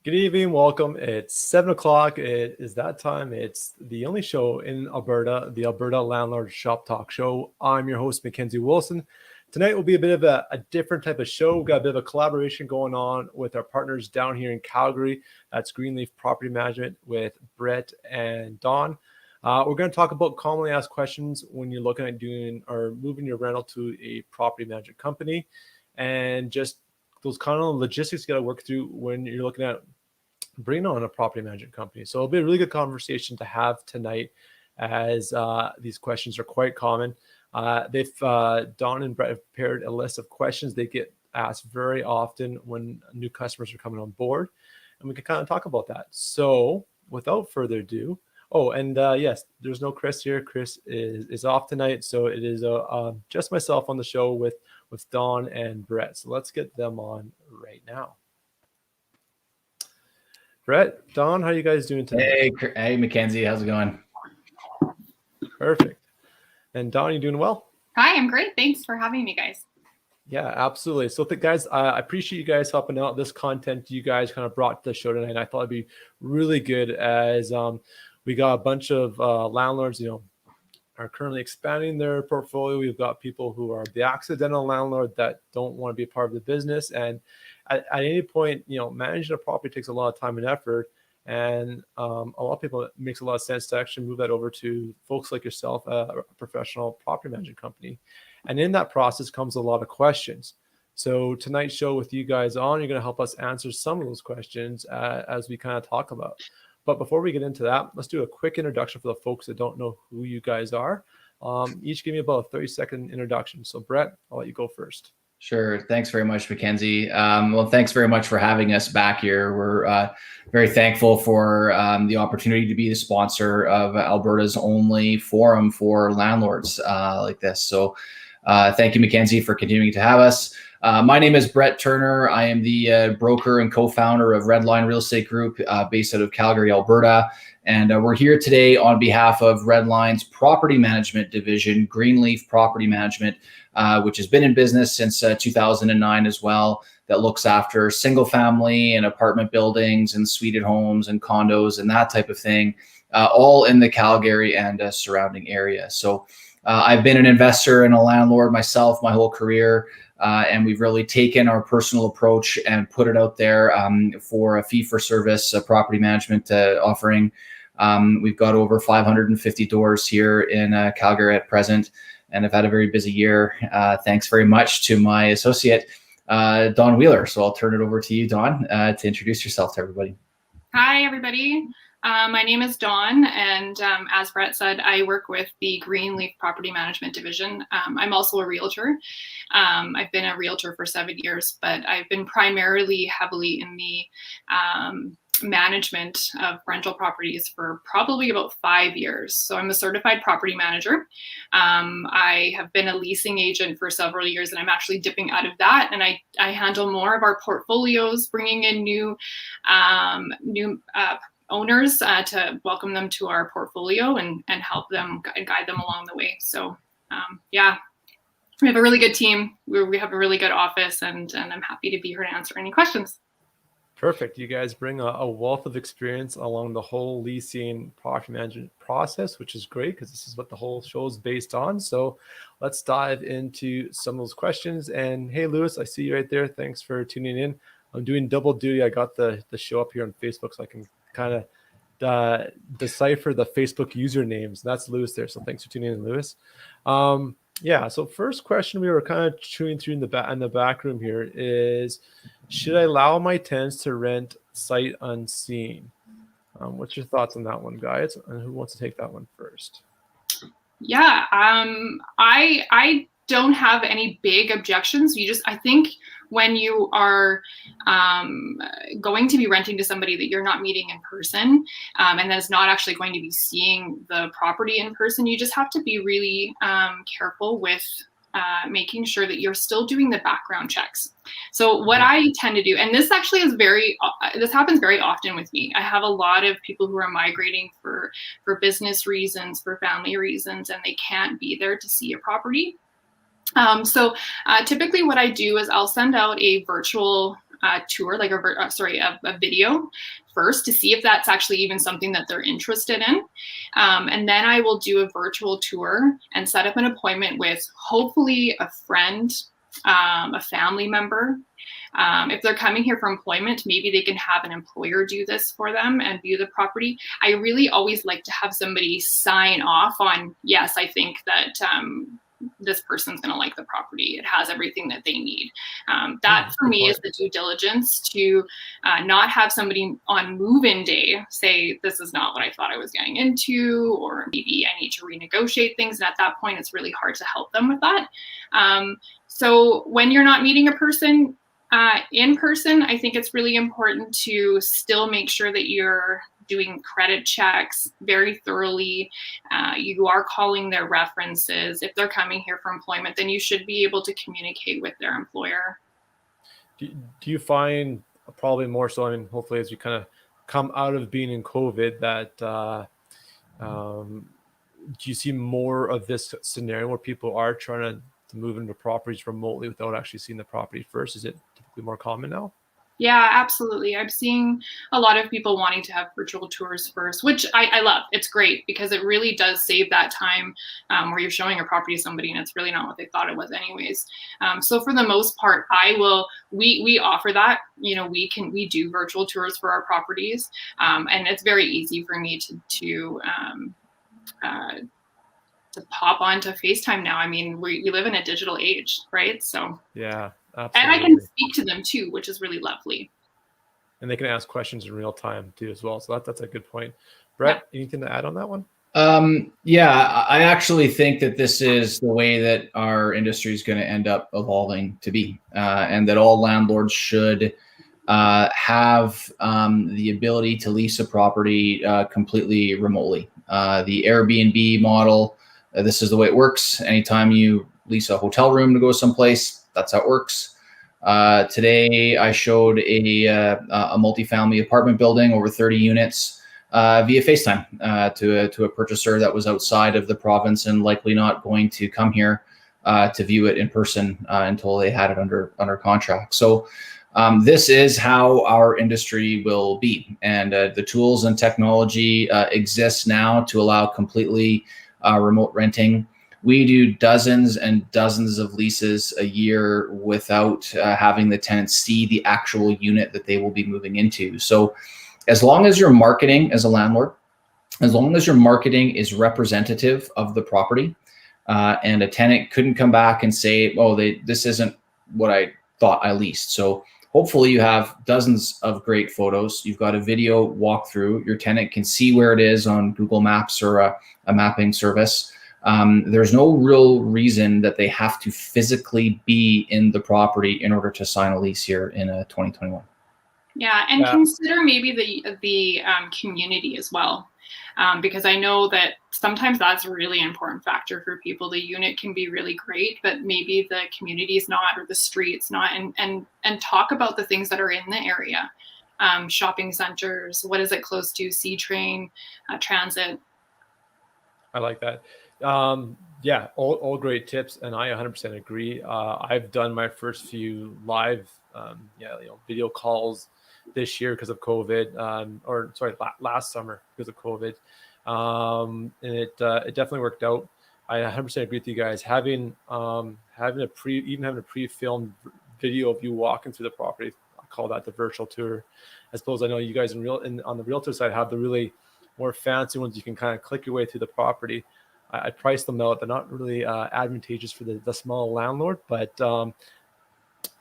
Good evening, welcome. It's 7 o'clock. It is that time. It's the only show in Alberta, the Alberta Landlord Shoptalk show. I'm your host, Mackenzie Wilson. Tonight will be a bit of a different type of show. We've got a bit of a collaboration going on with our partners down here in Calgary. That's Greenleaf Property Management with Brett and Don. We're going to talk about commonly asked questions when you're looking at doing or moving your rental to a property management company, and just those kind of logistics you got to work through when you're looking at bringing on a property management company. So it'll be a really good conversation to have tonight, as these questions are quite common. Don and Brett have prepared a list of questions they get asked very often when new customers are coming on board, and we can kind of talk about that. So without further ado, yes, there's no Chris here. Chris is off tonight, so it is just myself on the show with Don and Brett. So let's get them on right now. Brett, Don, how are you guys doing today? Hey, Mackenzie, how's it going? Perfect. And Don, you doing well? Hi, I'm great. Thanks for having me, guys. Yeah, absolutely. So guys, I appreciate you guys helping out. This content you guys kind of brought to the show tonight, and I thought it'd be really good, as we got a bunch of landlords, are currently expanding their portfolio. We've got people who are the accidental landlord that don't want to be a part of the business. And at any point, managing a property takes a lot of time and effort. And a lot of people, it makes a lot of sense to actually move that over to folks like yourself, a professional property management company. And in that process comes a lot of questions. So tonight's show with you guys on, you're going to help us answer some of those questions as we kind of talk about. But before we get into that, let's do a quick introduction for the folks that don't know who you guys are. Each give me about a 30-second introduction. So Brett, I'll let you go first. Sure. Thanks very much, Mackenzie. Well, thanks very much for having us back here. We're very thankful for the opportunity to be the sponsor of Alberta's only forum for landlords like this. So thank you, Mackenzie, for continuing to have us. My name is Brett Turner. I am the broker and co-founder of Redline Real Estate Group based out of Calgary, Alberta. And we're here today on behalf of Redline's property management division, Greenleaf Property Management, which has been in business since 2009 as well, that looks after single family and apartment buildings and suited homes and condos and that type of thing, all in the Calgary and surrounding area. So I've been an investor and a landlord myself my whole career. And we've really taken our personal approach and put it out there for a fee-for-service property management offering. We've got over 550 doors here in Calgary at present, and I've had a very busy year. Thanks very much to my associate, Don Wheeler. So I'll turn it over to you, Don, to introduce yourself to everybody. Hi, everybody. My name is Dawn, and as Brett said, I work with the Greenleaf Property Management Division. I'm also a realtor. I've been a realtor for 7 years, but I've been primarily heavily in the management of rental properties for probably about 5 years. So I'm a certified property manager. I have been a leasing agent for several years, and I'm actually dipping out of that. And I handle more of our portfolios, bringing in new owners to welcome them to our portfolio and help them guide them along the way. So we have a really good team. We have a really good office, and I'm happy to be here to answer any questions. Perfect. You guys bring a wealth of experience along the whole leasing property management process, which is great because this is what the whole show is based on. So let's dive into some of those questions. And hey, Lewis, I see you right there. Thanks for tuning in. I'm doing double duty. I got the show up here on Facebook so I can kind of decipher the Facebook usernames. That's Lewis there. So thanks for tuning in, Lewis. So first question we were kind of chewing through in the back room here is, should I allow my tenants to rent sight unseen? What's your thoughts on that one, guys? And who wants to take that one first? Yeah, I don't have any big objections. I think when you are going to be renting to somebody that you're not meeting in person, and that's not actually going to be seeing the property in person, you just have to be really careful with making sure that you're still doing the background checks. So what I tend to do, and this actually is this happens very often with me. I have a lot of people who are migrating for business reasons, for family reasons, and they can't be there to see a property. So typically what I do is I'll send out a virtual tour, like a video first to see if that's actually even something that they're interested in. And then I will do a virtual tour and set up an appointment with hopefully a friend, a family member. If they're coming here for employment, maybe they can have an employer do this for them and view the property. I really always like to have somebody sign off on, yes, I think that this person's going to like the property. It has everything that they need. That for me is the due diligence, to not have somebody on move-in day say, this is not what I thought I was getting into, or maybe I need to renegotiate things. And at that point, it's really hard to help them with that. So when you're not meeting a person in person, I think it's really important to still make sure that you're doing credit checks very thoroughly. You are calling their references. If they're coming here for employment, then you should be able to communicate with their employer. Do you find, probably more so, I mean, hopefully as you kind of come out of being in COVID, that do you see more of this scenario where people are trying to move into properties remotely without actually seeing the property first? Is it typically more common now? Yeah, absolutely. I'm seeing a lot of people wanting to have virtual tours first, which I love. It's great because it really does save that time where you're showing a property to somebody and it's really not what they thought it was anyways. So for the most part, we offer that. You know, we do virtual tours for our properties, and it's very easy for me to pop onto FaceTime now. I mean, we live in a digital age, right? So yeah. Absolutely. And I can speak to them too, which is really lovely. And they can ask questions in real time too, as well. So that's a good point. Brett, anything to add on that one? Yeah, I actually think that this is the way that our industry is going to end up evolving to be, and that all landlords should have the ability to lease a property completely remotely. The Airbnb model, this is the way it works. Anytime you lease a hotel room to go someplace, that's how it works. Today, I showed a multifamily apartment building, over 30 units, via FaceTime to a purchaser that was outside of the province and likely not going to come here to view it in person until they had it under contract. So this is how our industry will be. And the tools and technology exist now to allow completely remote renting. We do dozens and dozens of leases a year without having the tenants see the actual unit that they will be moving into. So as long as your marketing as a landlord, as long as your marketing is representative of the property, and a tenant couldn't come back and say, oh, this isn't what I thought I leased. So hopefully you have dozens of great photos. You've got a video walkthrough. Your tenant can see where it is on Google Maps or a mapping service. There's no real reason that they have to physically be in the property in order to sign a lease here in 2021. Yeah, and consider maybe the community as well, because I know that sometimes that's a really important factor for people. The unit can be really great, but maybe the community is not, or the street's not, and talk about the things that are in the area. Shopping centers, what is it close to, C-train, transit. I like that. Yeah, all great tips, and I 100% agree. I've done my first few live video calls this year because of COVID, last summer because of COVID, and it definitely worked out. I 100% agree with you guys. Having a pre-filmed video of you walking through the property, I call that the virtual tour. I suppose I know you guys on the realtor side have the really more fancy ones. You can kind of click your way through the property. I price them out. They're not really advantageous for the small landlord, but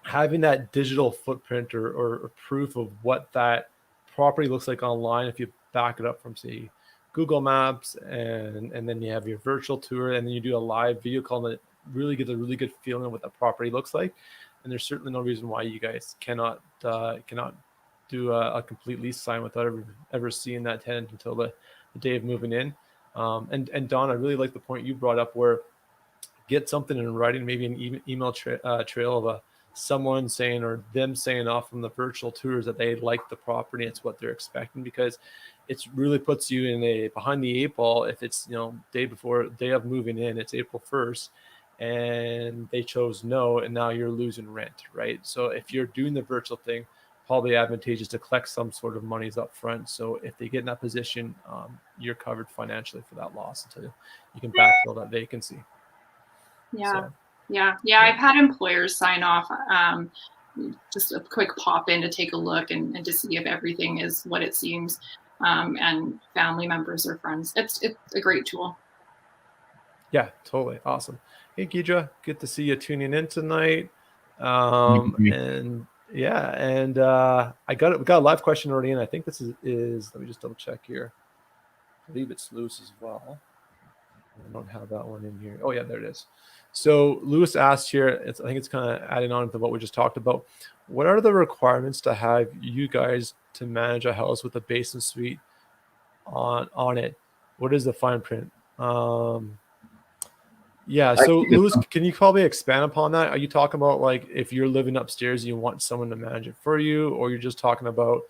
having that digital footprint or proof of what that property looks like online, if you back it up from, say, Google Maps, and then you have your virtual tour, and then you do a live video call, and it really gives a really good feeling of what the property looks like. And there's certainly no reason why you guys cannot do a complete lease sign without ever seeing that tenant until the day of moving in. And Don, I really like the point you brought up, where get something in writing, maybe an email trail of someone saying, or them saying off from the virtual tours that they like the property. It's what they're expecting, because it really puts you in behind the eight ball. If it's day of moving in, it's April 1st, and they chose no, and now you're losing rent, right? So if you're doing the virtual thing, probably advantageous to collect some sort of monies up front. So if they get in that position, you're covered financially for that loss until you can backfill that vacancy. Yeah. So, yeah. I've had employers sign off, just a quick pop in to take a look and to see if everything is what it seems, and family members or friends. It's a great tool. Yeah, totally. Awesome. Hey, Gidra, good to see you tuning in tonight. And yeah, and we got a live question already in. I think this is let me just double check here. I believe it's Lewis as well. I don't have that one in here. Oh yeah, there it is. So Lewis asked here, I think it's kind of adding on to what we just talked about. What are the requirements to have you guys to manage a house with a basement suite on it? What is the fine print? Yeah, so Lewis, can you probably expand upon that? Are you talking about like if you're living upstairs, you want someone to manage it for you, or you're just talking about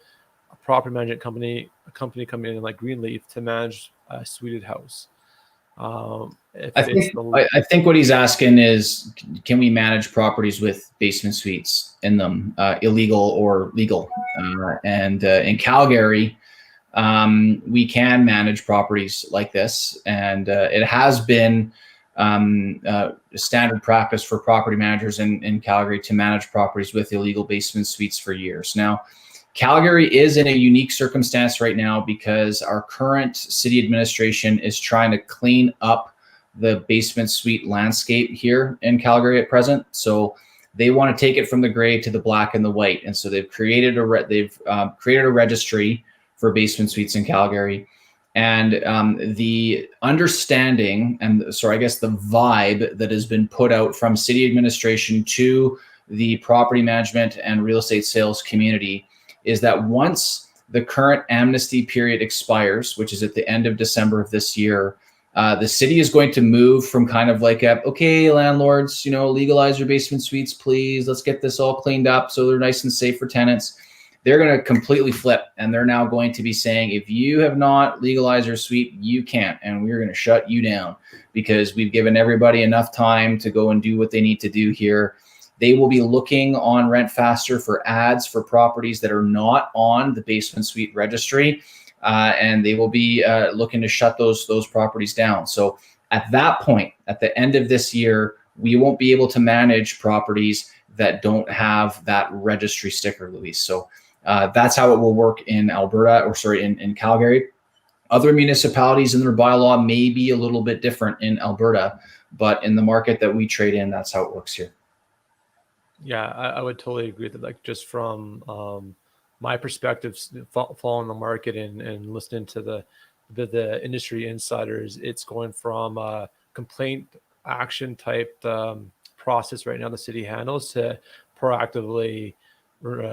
a property management company, a company coming in like Greenleaf to manage a suited house? I think what he's asking is, can we manage properties with basement suites in them, illegal or legal? And in Calgary, we can manage properties like this, and it has been standard practice for property managers in Calgary to manage properties with illegal basement suites for years. Now, Calgary is in a unique circumstance right now because our current city administration is trying to clean up the basement suite landscape here in Calgary at present. So they want to take it from the gray to the black and the white, and so they've created a registry for basement suites in Calgary. And the understanding and I guess the vibe that has been put out from city administration to the property management and real estate sales community is that once the current amnesty period expires, which is at the end of December of this year, the city is going to move from kind of like okay, landlords, legalize your basement suites, please. Let's get this all cleaned up so they're nice and safe for tenants. They're going to completely flip, and they're now going to be saying, if you have not legalized your suite, you can't, and we're going to shut you down because we've given everybody enough time to go and do what they need to do here. They will be looking on Rent Faster for ads for properties that are not on the basement suite registry, and they will be looking to shut those properties down. So at that point, at the end of this year, we won't be able to manage properties that don't have that registry sticker, Luis. So that's how it will work in Alberta, in Calgary. Other municipalities in their bylaw may be a little bit different in Alberta, but in the market that we trade in, that's how it works here. Yeah, I would totally agree that, like, just from my perspective, following the market and listening to the industry insiders, it's going from a complaint action type process right now the city handles to proactively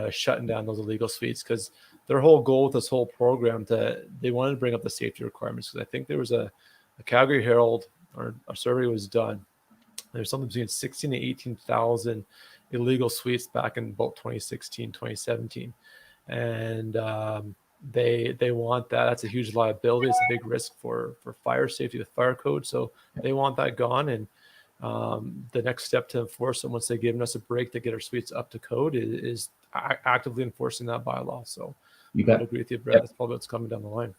shutting down those illegal suites, because their whole goal with this whole program, they wanted to bring up the safety requirements, because I think there was a Calgary Herald, or a survey was done. There's something between 16 to 18,000 illegal suites back in about 2016, 2017. And they want that. That's a huge liability. It's a big risk for fire safety with fire code. So they want that gone. And the next step to enforce them, once they've given us a break to get our suites up to code, is actively enforcing that bylaw. So I would agree with you, Brett. Yep. That's probably what's coming down the line.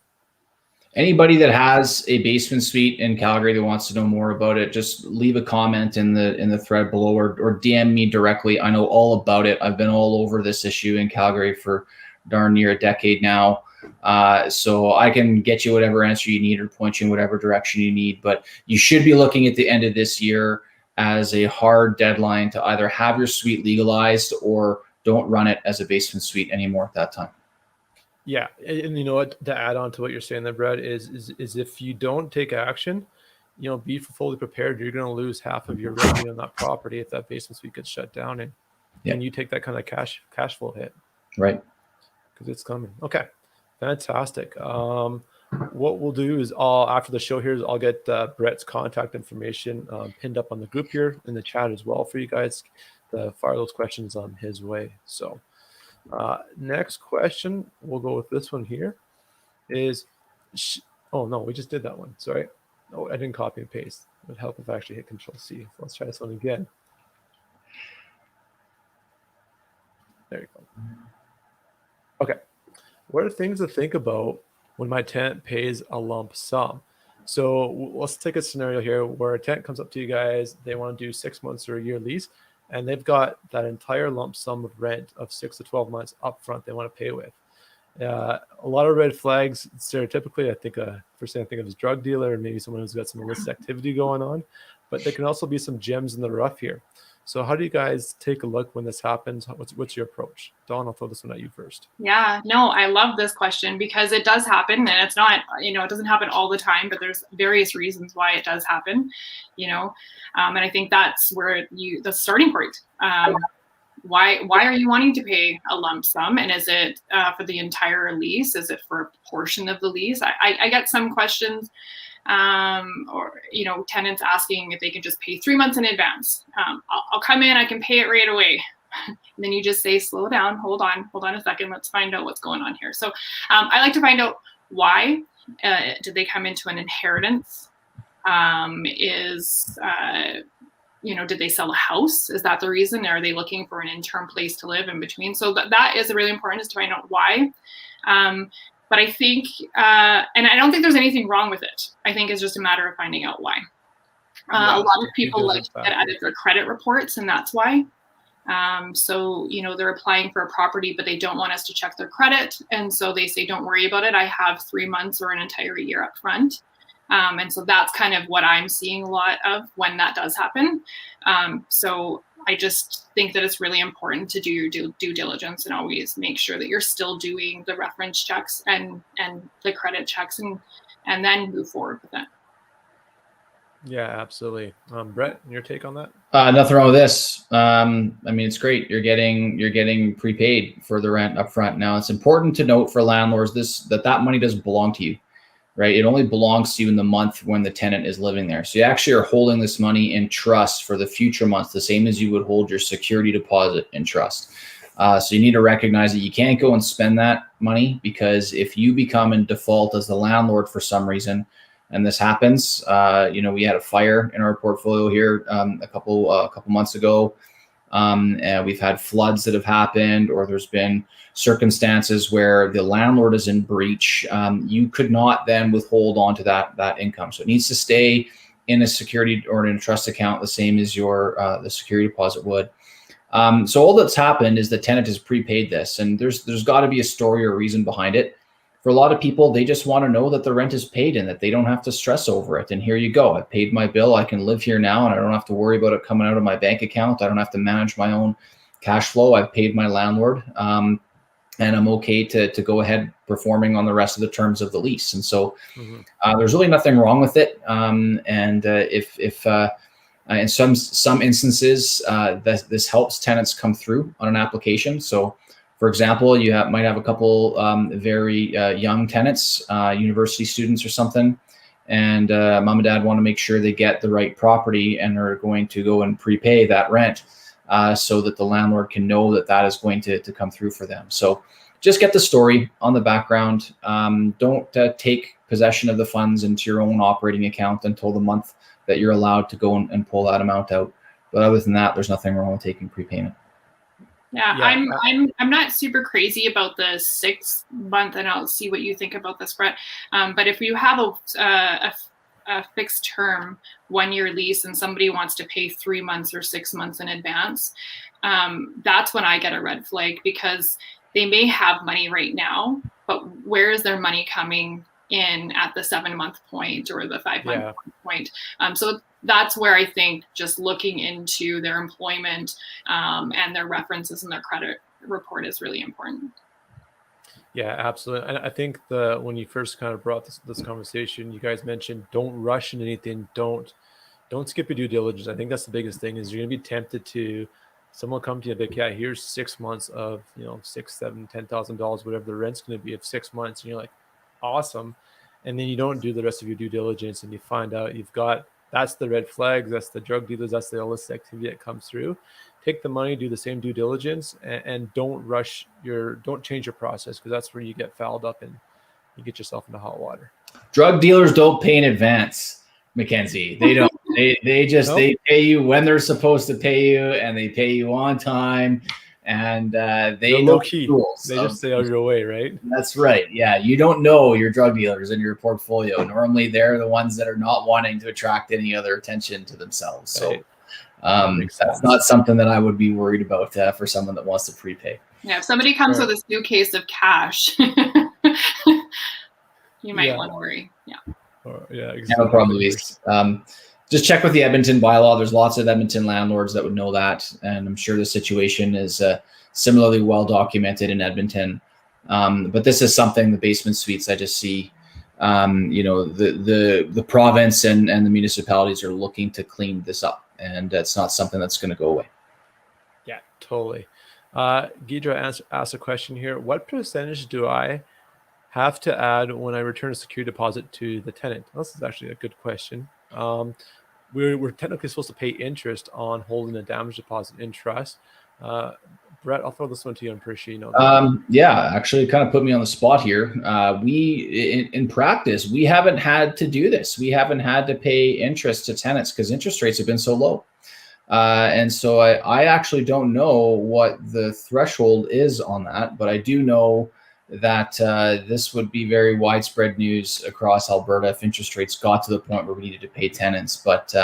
Anybody that has a basement suite in Calgary that wants to know more about it, just leave a comment in the thread below, or DM me directly. I know all about it. I've been all over this issue in Calgary for darn near a decade now. So I can get you whatever answer you need or point you in whatever direction you need. But you should be looking at the end of this year as a hard deadline to either have your suite legalized or don't run it as a basement suite anymore at that time. Yeah, and you know what, to add on to what you're saying there, Brett, is if you don't take action, be fully prepared. You're going to lose half of your revenue on that property if that basement suite gets shut down, and you take that kind of cash flow hit. Right. Because it's coming. Okay, fantastic. What we'll do is after the show here, I'll get Brett's contact information pinned up on the group here in the chat as well for you guys to fire those questions on his way. So. Next question, we'll go with this one here, is oh no, we just did that one, sorry. Oh, I didn't copy and paste. It would help if I actually hit Control C. Let's try this one again. There you go. Okay. What are things to think about when my tenant pays a lump sum? So let's take a scenario here where a tenant comes up to you guys, they want to do 6 months or a year lease, and they've got that entire lump sum of rent of 6 to 12 months upfront they want to pay with. A lot of red flags. Stereotypically, I think first thing I think of is drug dealer, and maybe someone who's got some illicit activity going on. But there can also be some gems in the rough here. So how do you guys take a look when this happens? What's your approach? Dawn, I'll throw this one at you first. Yeah, no, I love this question because it does happen, and it's not, it doesn't happen all the time, but there's various reasons why it does happen, and I think that's where the starting point. Why are you wanting to pay a lump sum? And is it for the entire lease? Is it for a portion of the lease? I get some questions, or tenants asking if they can just pay 3 months in advance. I'll come in, I can pay it right away. And then you just say, slow down, hold on a second, let's find out what's going on here. So I like to find out why. Did they come into an inheritance? Did they sell a house? Is that the reason? Are they looking for an interim place to live in between? So that is really important, is to find out why. But I think, and I don't think there's anything wrong with it. I think it's just a matter of finding out why. A lot of people like to get out of their credit reports, and that's why. So they're applying for a property, but they don't want us to check their credit. And so they say, don't worry about it. I have 3 months or an entire year up front. And so that's kind of what I'm seeing a lot of when that does happen. So I just think that it's really important to do your due diligence and always make sure that you're still doing the reference checks and the credit checks and then move forward with it. Yeah, absolutely. Brett, your take on that? Nothing wrong with this. It's great. You're getting prepaid for the rent up front. Now, it's important to note for landlords that money doesn't belong to you, right? It only belongs to you in the month when the tenant is living there. So you actually are holding this money in trust for the future months, the same as you would hold your security deposit in trust. So you need to recognize that you can't go and spend that money, because if you become in default as the landlord for some reason, and this happens, we had a fire in our portfolio here a couple months ago. And we've had floods that have happened, or there's been circumstances where the landlord is in breach. You could not then withhold onto that income. So it needs to stay in a security or in a trust account, the same as your the security deposit would. So all that's happened is the tenant has prepaid this, and there's got to be a story or reason behind it. For a lot of people, they just want to know that the rent is paid and that they don't have to stress over it. And here you go. I paid my bill. I can live here now, and I don't have to worry about it coming out of my bank account. I don't have to manage my own cash flow. I've paid my landlord, and I'm okay to go ahead performing on the rest of the terms of the lease. And so there's really nothing wrong with it. If in some instances, this helps tenants come through on an application. So, for example, you might have a couple very young tenants, university students or something, and mom and dad want to make sure they get the right property and are going to go and prepay that rent so that the landlord can know that is going to come through for them. So just get the story on the background. Don't take possession of the funds into your own operating account until the month that you're allowed to go and pull that amount out. But other than that, there's nothing wrong with taking prepayment. Yeah, I'm not super crazy about the 6 month, and I'll see what you think about this, Brett. But if you have a fixed term 1 year lease and somebody wants to pay 3 months or 6 months in advance, that's when I get a red flag, because they may have money right now, but where is their money coming in at the 7 month point or the 5 month point? So that's where I think just looking into their employment and their references and their credit report is really important. Yeah, absolutely. And I think when you first kind of brought this conversation, you guys mentioned don't rush into anything. Don't skip your due diligence. I think that's the biggest thing, is you're going to be tempted to, someone will come to you and be like, yeah, here's 6 months of, $6,000, $7,000, $10,000, whatever the rent's going to be of 6 months. And you're like, awesome. And then you don't do the rest of your due diligence, and you find out that's the red flags, that's the drug dealers, that's the illicit activity that comes through. Take the money, do the same due diligence, and don't change your process, because that's where you get fouled up and you get yourself into hot water. Drug dealers don't pay in advance. Mackenzie. They don't. They just Nope. they pay you when they're supposed to pay you, and they pay you on time, and They're they low know key. the rules. They just stay out of your way, right? That's right. Yeah, you don't know your drug dealers in your portfolio. Normally, they're the ones that are not wanting to attract any other attention to themselves. So that's not something that I would be worried about for someone that wants to prepay. Yeah, if somebody comes with a suitcase of cash, you might want to worry. Yeah. Yeah, exactly. No problem, Louise. Just check with the Edmonton bylaw. There's lots of Edmonton landlords that would know that, and I'm sure the situation is similarly well documented in Edmonton. But this is something, the basement suites, I just see, the province and the municipalities are looking to clean this up, and it's not something that's going to go away. Yeah, totally. Gidra asked a question here. What percentage do I have to add when I return a security deposit to the tenant? This is actually a good question. We're technically supposed to pay interest on holding a damage deposit in trust. Brett, I'll throw this one to you. I'm pretty sure you know that. Yeah, actually, kind of put me on the spot here. In practice, we haven't had to do this. We haven't had to pay interest to tenants because interest rates have been so low. And so I actually don't know what the threshold is on that, but I do know that this would be very widespread news across Alberta if interest rates got to the point where we needed to pay tenants. But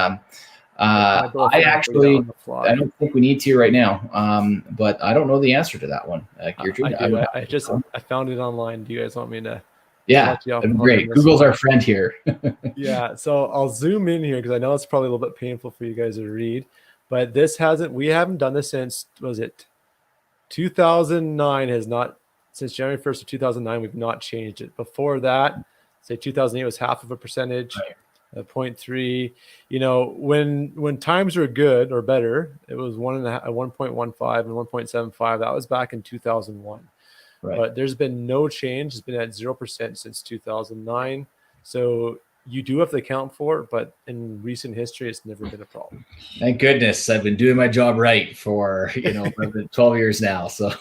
I don't think we need to right now. But I don't know the answer to that one. I found it online. Do you guys want me to? Yeah, that'd be great. Google's our friend here. Yeah, so I'll zoom in here because I know it's probably a little bit painful for you guys to read, but we haven't done this since, was it 2009? Since January 1st of 2009, we've not changed it. Before that, say 2008 was half of a percentage, right. 0.3. When times were good or better, it was 1.15 and 1.75. That was back in 2001. Right. But there's been no change. It's been at 0% since 2009. So you do have to account for it, but in recent history, it's never been a problem. Thank goodness. I've been doing my job right for 12 years now. So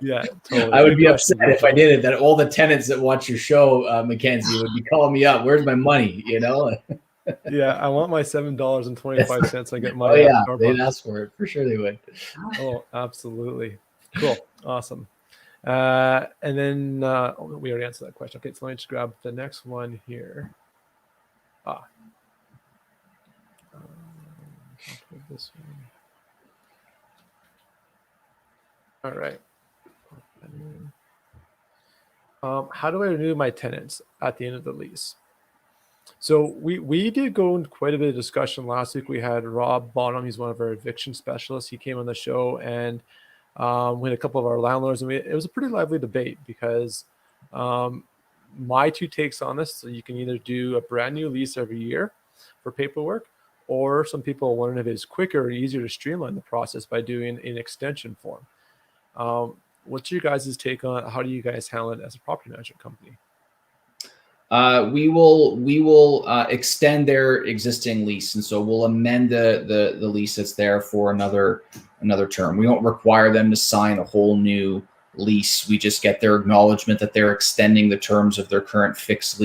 yeah, totally. I would be upset if I did it, that all the tenants that watch your show, Mackenzie, would be calling me up. Where's my money? Yeah, I want my $7.25. I get my. Oh yeah, they'd ask for it for sure. They would. Oh, absolutely. Cool. Awesome. And then we already answered that question. Okay, so let me just grab the next one here. This one. All right. How do I renew my tenants at the end of the lease? So we did go into quite a bit of discussion last week. We had Rob Bonham. He's one of our eviction specialists. He came on the show, and we had a couple of our landlords, and it was a pretty lively debate because my two takes on this. So you can either do a brand new lease every year for paperwork, or some people learn if it's quicker and easier to streamline the process by doing an extension form. What's your guys' take on it? How do you guys handle it as a property management company? We will extend their existing lease, and so we'll amend the lease that's there for another term. We don't require them to sign a whole new lease. We just get their acknowledgement that they're extending the terms of their current fixed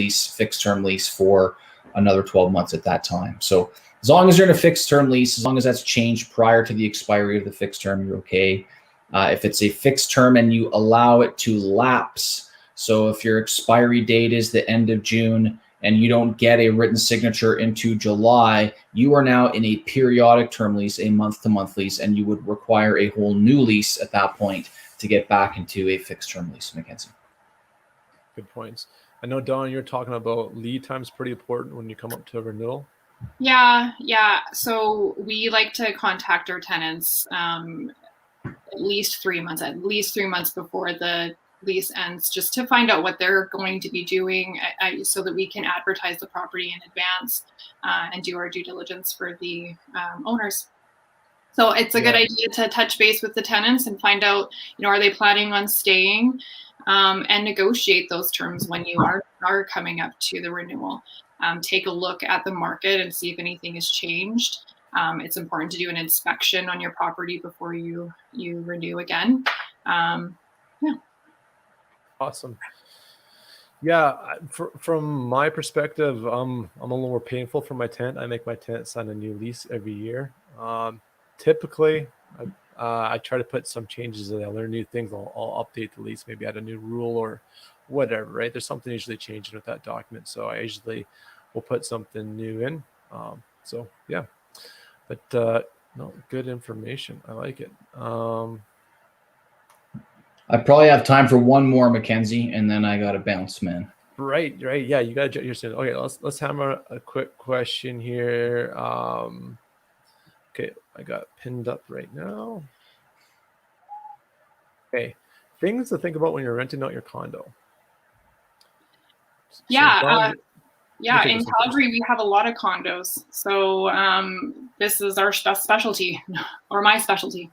term lease for another 12 months at that time. So as long as you're in a fixed term lease, as long as that's changed prior to the expiry of the fixed term, you're okay. If it's a fixed term and you allow it to lapse, so if your expiry date is the end of June and you don't get a written signature into July, you are now in a periodic term lease, a month-to-month lease, and you would require a whole new lease at that point to get back into a fixed term lease, Mackenzie. Good points. I know, Don, you're talking about lead time's pretty important when you come up to a renewal. Yeah. So we like to contact our tenants at least 3 months before the lease ends, just to find out what they're going to be doing so that we can advertise the property in advance and do our due diligence for the owners. So it's a good idea to touch base with the tenants and find out, are they planning on staying, and negotiate those terms when you are coming up to the renewal. Take a look at the market and see if anything has changed. It's important to do an inspection on your property before you renew again. Awesome. Yeah, from my perspective, I'm a little more painful for my tenant. I make my tenant sign a new lease every year. Typically, I try to put some changes in. I learn new things. I'll update the lease, maybe add a new rule or whatever. Right? There's something usually changing with that document, so I usually will put something new in. So yeah, but no, good information. I like it. I probably have time for one more, Mackenzie, and then I got to bounce, man. Right. Yeah, you got your student. Okay, let's hammer a quick question here. Okay, I got pinned up right now. Okay, things to think about when you're renting out your condo. Yeah, Dawn, yeah. take In this one first. Calgary, we have a lot of condos, so this is our specialty, or my specialty.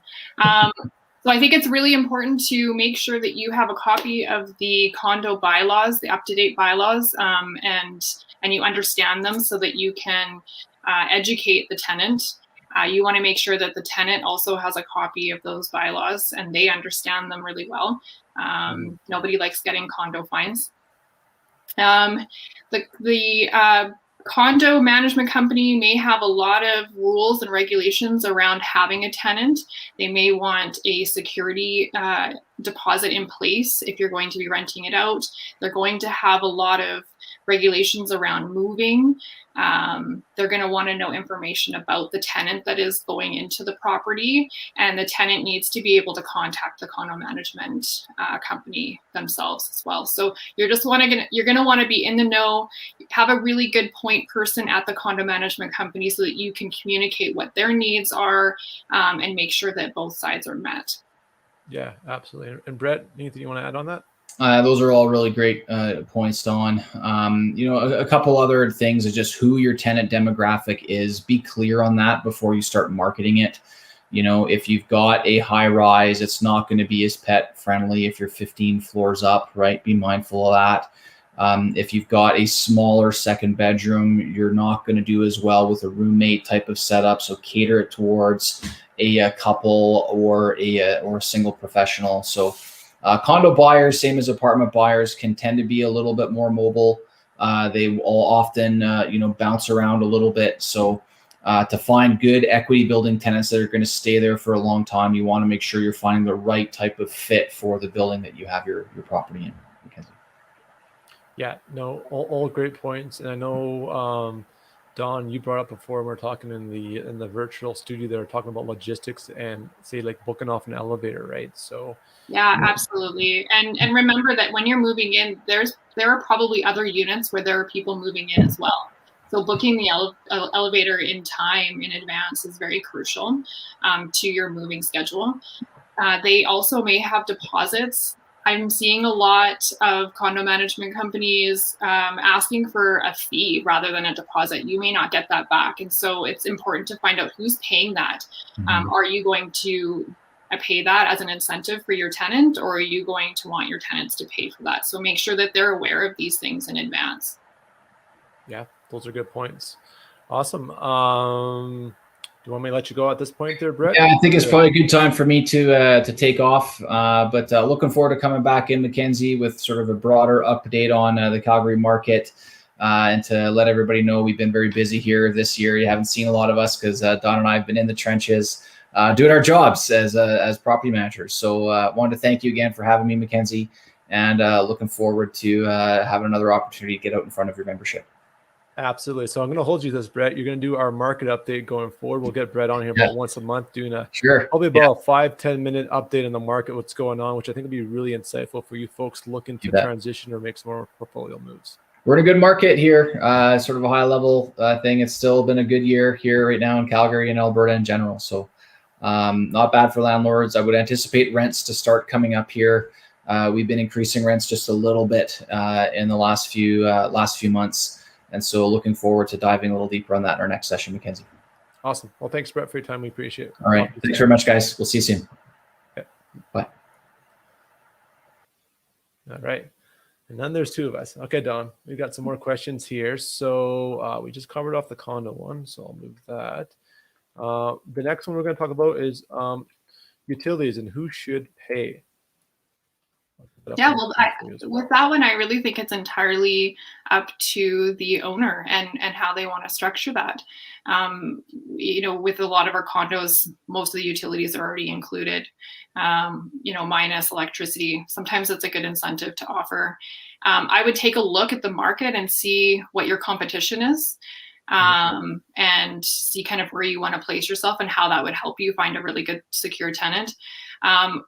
So I think it's really important to make sure that you have a copy of the condo bylaws, the up-to-date bylaws, and you understand them so that you can educate the tenant. You want to make sure that the tenant also has a copy of those bylaws and they understand them really well. Nobody likes getting condo fines. The condo management company may have a lot of rules and regulations around having a tenant. They may want a security deposit in place if you're going to be renting it out. They're going to have a lot of regulations around moving. They're going to want to know information about the tenant that is going into the property, and the tenant needs to be able to contact the condo management company themselves as well. So you're going to want to be in the know, have a really good point person at the condo management company so that you can communicate what their needs are, and make sure that both sides are met. Yeah, absolutely. And Brett, anything you want to add on that? Those are all really great points, Don. A couple other things is just who your tenant demographic is. Be clear on that before you start marketing it. If you've got a high rise, it's not going to be as pet friendly if you're 15 floors up, right? Be mindful of that. If you've got a smaller second bedroom, you're not going to do as well with a roommate type of setup. So cater it towards a couple or a single professional. So condo buyers, same as apartment buyers, can tend to be a little bit more mobile. They will often, bounce around a little bit. So to find good equity building tenants that are going to stay there for a long time, you want to make sure you're finding the right type of fit for the building that you have your property in. Mackenzie. Yeah, no, all great points. And I know, Don, you brought up before we were talking in the virtual studio, they were talking about logistics and say like booking off an elevator, right? So yeah, absolutely. And remember that when you're moving in, there are probably other units where there are people moving in as well. So booking the elevator in time in advance is very crucial to your moving schedule. They also may have deposits. I'm seeing a lot of condo management companies asking for a fee rather than a deposit. You may not get that back. And so it's important to find out who's paying that. Are you going to pay that as an incentive for your tenant, or are you going to want your tenants to pay for that? So make sure that they're aware of these things in advance. Yeah, those are good points. Awesome. Do you want me to let you go at this point there, Brett? Yeah, I think it's probably a good time for me to take off. But looking forward to coming back in, Mackenzie, with sort of a broader update on the Calgary market, and to let everybody know we've been very busy here this year. You haven't seen a lot of us because Don and I have been in the trenches doing our jobs as property managers. So wanted to thank you again for having me, Mackenzie, and looking forward to having another opportunity to get out in front of your membership. Absolutely. So I'm going to hold you to this, Brett. You're going to do our market update going forward. We'll get Brett on here about once a month, doing probably about a 5-10 minute update on the market, what's going on, which I think will be really insightful for you folks looking to transition or make some more portfolio moves. We're in a good market here, sort of a high level thing. It's still been a good year here right now in Calgary and Alberta in general. So not bad for landlords. I would anticipate rents to start coming up here. We've been increasing rents just a little bit in the last few months. And so looking forward to diving a little deeper on that in our next session, Mackenzie. Awesome. Well, thanks, Brett, for your time. We appreciate it. All right. Thanks very much, guys. We'll see you soon. Okay. Bye. All right. And then there's two of us. Okay, Don, we've got some more questions here. So we just covered off the condo one, so I'll move that. The next one we're going to talk about is utilities and who should pay. Yeah, well, with that one, I really think it's entirely up to the owner and how they want to structure that. With a lot of our condos, most of the utilities are already included, minus electricity. Sometimes it's a good incentive to offer. I would take a look at the market and see what your competition is, and see kind of where you want to place yourself and how that would help you find a really good secure tenant.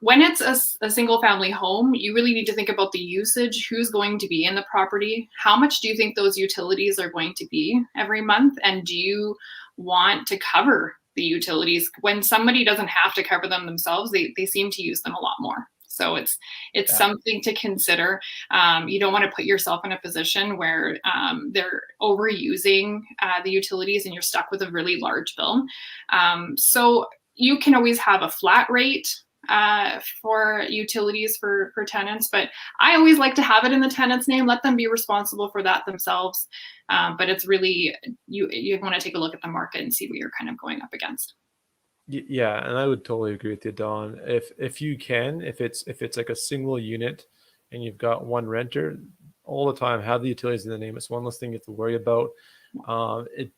When it's a single family home, you really need to think about the usage, who's going to be in the property, how much do you think those utilities are going to be every month, and do you want to cover the utilities? When somebody doesn't have to cover them themselves, they seem to use them a lot more. So it's something to consider. You don't want to put yourself in a position where they're overusing the utilities and you're stuck with a really large bill. So you can always have a flat rate for utilities for tenants, but I always like to have it in the tenant's name, let them be responsible for that themselves. But it's really, you want to take a look at the market and see what you're kind of going up against. Yeah, and I would totally agree with you, Dawn. If you can, if it's like a single unit and you've got one renter, all the time have the utilities in the name. It's one less thing you have to worry about. It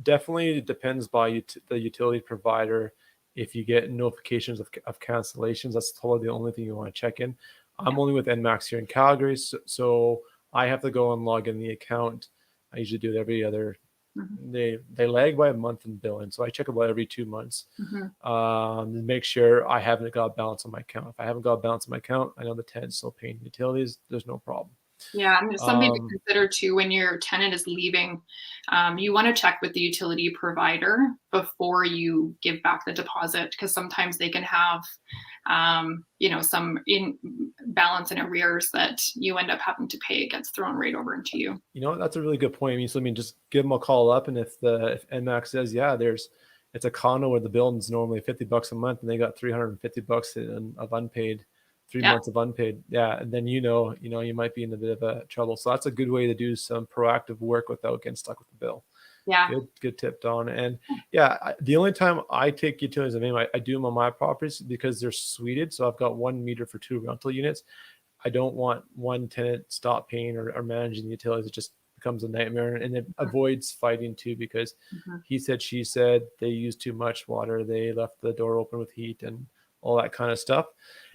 definitely depends by the utility provider. If you get notifications of cancellations, that's totally the only thing you want to check in. I'm only with NMAX here in Calgary, so I have to go and log in the account. I usually do it every other. They lag by a month in billing, so I check about every 2 months to make sure I haven't got a balance on my account. If I haven't got a balance on my account, I know the tenant's still paying utilities. There's no problem. Yeah, and something to consider too when your tenant is leaving. You want to check with the utility provider before you give back the deposit, because sometimes they can have, some balance and arrears that you end up having to pay. It gets thrown right over into you. That's a really good point. I mean, just give them a call up, and if NMAX says, yeah, it's a condo where the building's normally $50 a month, and they got $350 of unpaid. 3 months of unpaid. Yeah. And then, you might be in a bit of a trouble. So that's a good way to do some proactive work without getting stuck with the bill. Yeah. Good tip, Dawn. And yeah, the only time I take utilities, I do them on my properties because they're suited. So I've got 1 meter for 2 rental units. I don't want one tenant stop paying or managing the utilities. It just becomes a nightmare, and it avoids fighting too, because he said, she said, they use too much water. They left the door open with heat and all that kind of stuff.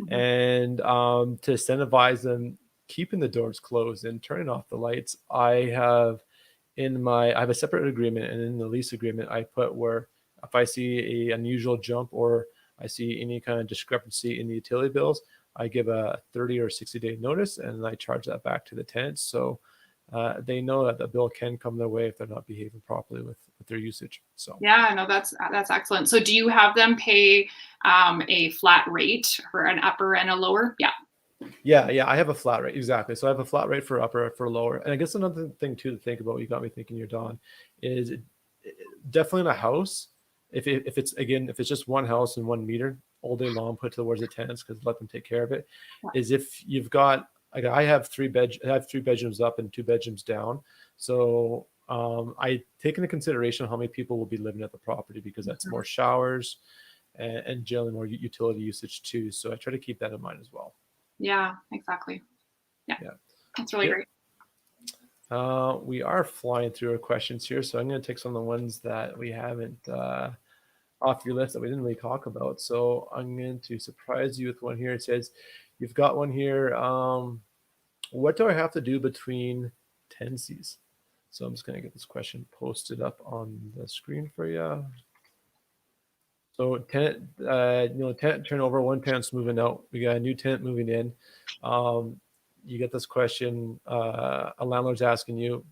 And to incentivize them keeping the doors closed and turning off the lights, I have a separate agreement, and in the lease agreement I put where if I see a unusual jump or I see any kind of discrepancy in the utility bills, I give a 30 or 60-day notice, and I charge that back to the tenants. So they know that the bill can come their way if they're not behaving properly with their usage. So yeah, no, that's excellent. So do you have them pay a flat rate for an upper and a lower? Yeah, I have a flat rate. Exactly. So I have a flat rate for upper, for lower. And I guess another thing too to think about, you got me thinking here, Dawn, is definitely in a house. If it's just one house and 1 meter all day long, put towards the tenants, because let them take care of it. Is if you've got, like, I have 3 bedrooms up and 2 bedrooms down. So I take into consideration how many people will be living at the property, because that's more showers and generally more utility usage too. So I try to keep that in mind as well. Yeah, exactly. Yeah. That's really great. We are flying through our questions here, so I'm going to take some of the ones that we haven't off your list that we didn't really talk about. So I'm going to surprise you with one here. It says, you've got one here. What do I have to do between tenancies? So I'm just going to get this question posted up on the screen for you. So tenant turnover, one tenant's moving out. We got a new tenant moving in. You get this question, a landlord's asking you,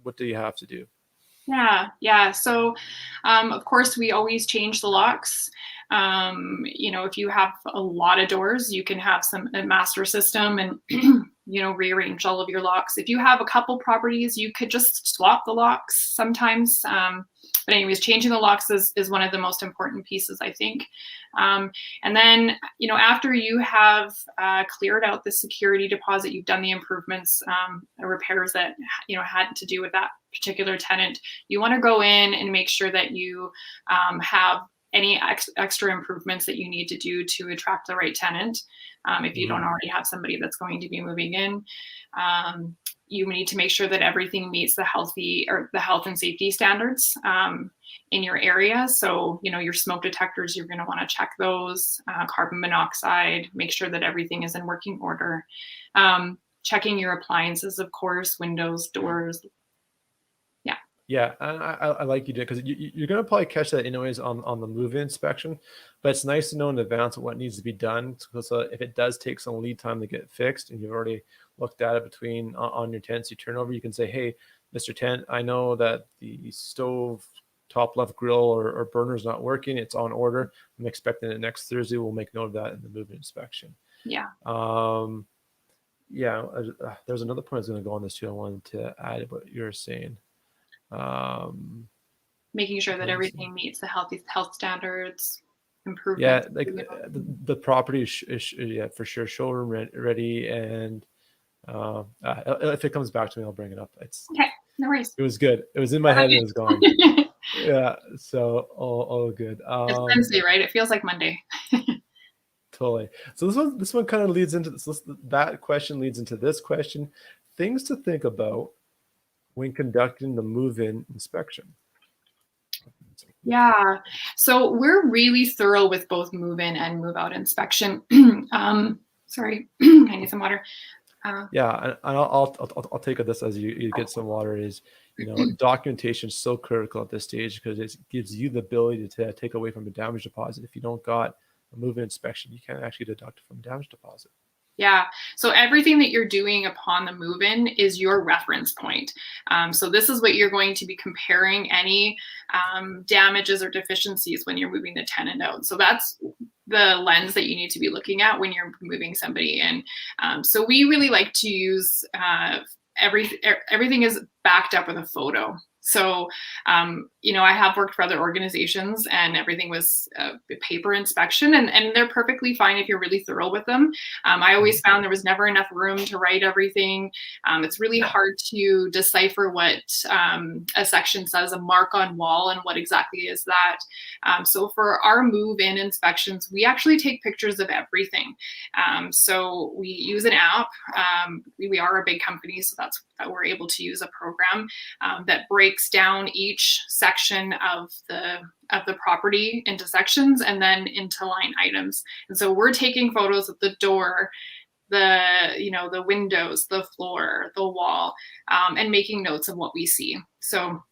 what do you have to do? Yeah. So, of course, we always change the locks. If you have a lot of doors, you can have a master system and, rearrange all of your locks. If you have a couple properties, you could just swap the locks sometimes. But anyways, changing the locks is one of the most important pieces, I think. And then, after you have cleared out the security deposit, you've done the improvements, repairs that, had to do with that particular tenant, you want to go in and make sure that you have any extra improvements that you need to do to attract the right tenant. If you don't already have somebody that's going to be moving in, you need to make sure that everything meets the health and safety standards in your area. So, your smoke detectors, you're going to want to check those, carbon monoxide, make sure that everything is in working order. Checking your appliances, of course, windows, doors. Yeah, and I like you did, because you're going to probably catch that anyways on the move-in inspection, but it's nice to know in advance what needs to be done. So if it does take some lead time to get fixed, and you've already looked at it on your tenancy turnover, you can say, hey, Mr. Tenant, I know that the stove top left grill or burner is not working. It's on order. I'm expecting it next Thursday. We'll make note of that in the move-in inspection. Yeah. Yeah, there's another point I was going to go on this too. I wanted to add what you were saying. Making sure that everything meets the health standards, improvements. Yeah, like the property is yeah, for sure, showroom ready. And if it comes back to me, I'll bring it up. It's okay, no worries. It was good. It was in my head and it was gone. Yeah, so all good. It's Wednesday, right? It feels like Monday. Totally. So this one kind of leads into this. That question leads into this question: things to think about when conducting the move-in inspection. Yeah, so we're really thorough with both move-in and move-out inspection. Sorry, I need some water. Yeah, and I'll take this as you get some water. Is documentation is so critical at this stage, because it gives you the ability to take away from a damage deposit. If you don't got a move-in inspection, you can't actually deduct it from damage deposit. Yeah, so everything that you're doing upon the move-in is your reference point. So this is what you're going to be comparing any damages or deficiencies when you're moving the tenant out. So that's the lens that you need to be looking at when you're moving somebody in. So we really like to use everything is backed up with a photo. So, I have worked for other organizations and everything was a paper inspection, and they're perfectly fine if you're really thorough with them. I always found there was never enough room to write everything. It's really hard to decipher what a section says, a mark on wall, and what exactly is that. So for our move-in inspections, we actually take pictures of everything. So we use an app. We are a big company, so that's that we're able to use a program that breaks down each section of the property into sections and then into line items. And so we're taking photos of the door, the windows, the floor, the wall, and making notes of what we see. So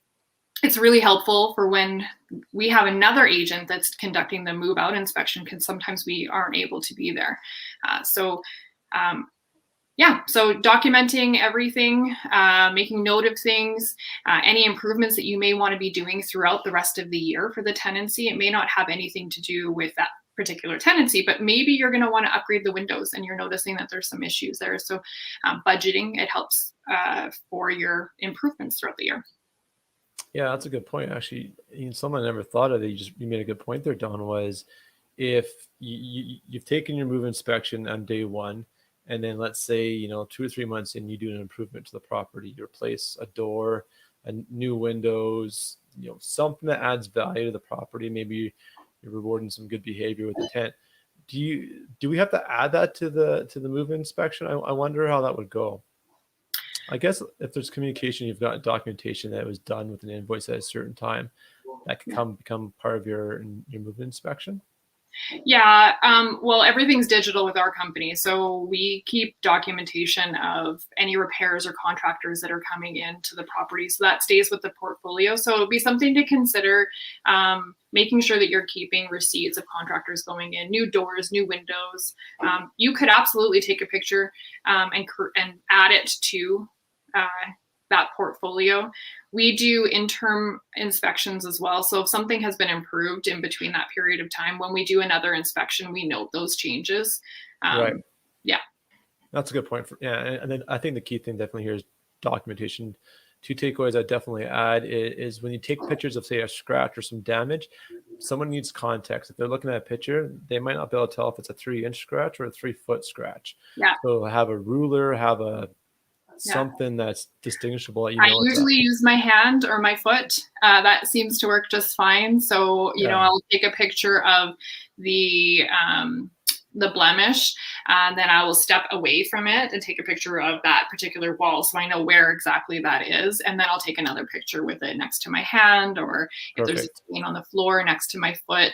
it's really helpful for when we have another agent that's conducting the move out inspection, because sometimes we aren't able to be there. So documenting everything, making note of things, any improvements that you may want to be doing throughout the rest of the year for the tenancy. It may not have anything to do with that particular tenancy, but maybe you're going to want to upgrade the windows and you're noticing that there's some issues there. So budgeting, it helps for your improvements throughout the year. Yeah, that's a good point. Actually, someone I never thought of it. You made a good point there, Don, was if you've taken your move inspection on day one, and then let's say, 2 or 3 months in, you do an improvement to the property, you replace a door, new windows, something that adds value to the property. Maybe you're rewarding some good behavior with the tenant. Do we have to add that to the move inspection? I wonder how that would go. I guess if there's communication, you've got documentation that it was done with an invoice at a certain time, that could become part of your move inspection. Yeah, well, everything's digital with our company. So we keep documentation of any repairs or contractors that are coming into the property. So that stays with the portfolio. So it'll be something to consider, making sure that you're keeping receipts of contractors going in, new doors, new windows. You could absolutely take a picture and add it to that portfolio. We do interim inspections as well. So if something has been improved in between that period of time, when we do another inspection, we note those changes. Right. Yeah. That's a good point. And then I think the key thing definitely here is documentation. 2 takeaways I definitely add is when you take pictures of, say, a scratch or some damage, someone needs context. If they're looking at a picture, they might not be able to tell if it's a 3-inch scratch or a 3-foot scratch. Yeah. So have a ruler, have a something that's distinguishable that I usually use my hand or my foot. That seems to work just fine. So, you know, I'll take a picture of the blemish, and then I will step away from it and take a picture of that particular wall, so I know where exactly that is. And then I'll take another picture with it next to my hand, or if there's a stain on the floor next to my foot.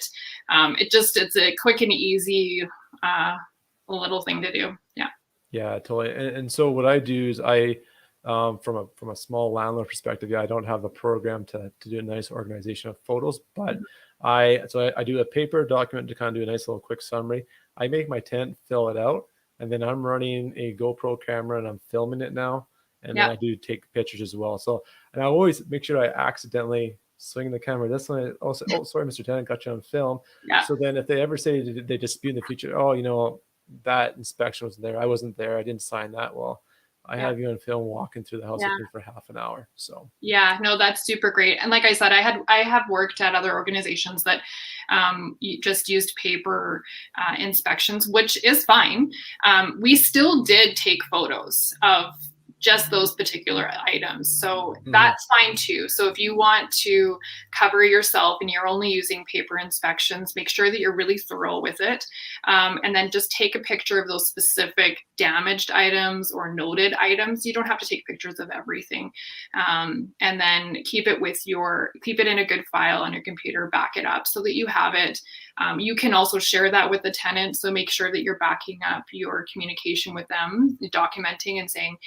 It's a quick and easy little thing to do. Yeah, totally. And so what I do is from a small landlord perspective, I don't have a program to do a nice organization of photos, but I do a paper document to kind of do a nice little quick summary. I make my tenant fill it out, and then I'm running a GoPro camera and I'm filming it now. And then I do take pictures as well. So, and I always make sure I accidentally swing the camera this way. Also, oh, sorry, Mr. Tenant, got you on film. So then if they ever say they dispute in the future, oh, you know, that inspection was there, I wasn't there, I didn't sign that. Well, I have you on film walking through the house with me for half an hour. So no, that's super great. And like I said, I have worked at other organizations that just used paper inspections, which is fine. We still did take photos of just those particular items. So that's fine too. So if you want to cover yourself and you're only using paper inspections, make sure that you're really thorough with it. And then just take a picture of those specific damaged items or noted items. You don't have to take pictures of everything. And then keep it in a good file on your computer, back it up so that you have it. You can also share that with the tenant. So make sure that you're backing up your communication with them, documenting and saying,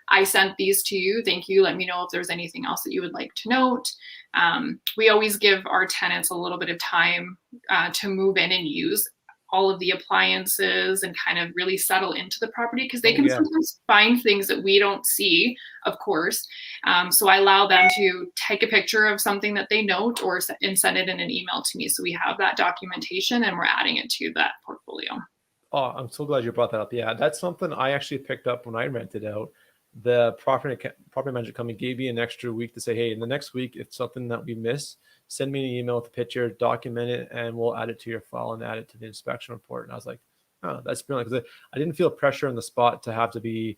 I sent these to you. Thank you. Let me know if there's anything else that you would like to note. We always give our tenants a little bit of time to move in and use all of the appliances and kind of really settle into the property, because they can sometimes find things that we don't see, of course. So I allow them to take a picture of something that they note and send it in an email to me. So we have that documentation and we're adding it to that portfolio. Oh, I'm so glad you brought that up. Yeah, that's something I actually picked up when I rented out. The property management company gave me an extra week to say, hey, in the next week, if something that we miss, send me an email with a picture, document it, and we'll add it to your file and add it to the inspection report. And I was like, oh, that's brilliant, because I didn't feel pressure on the spot to have to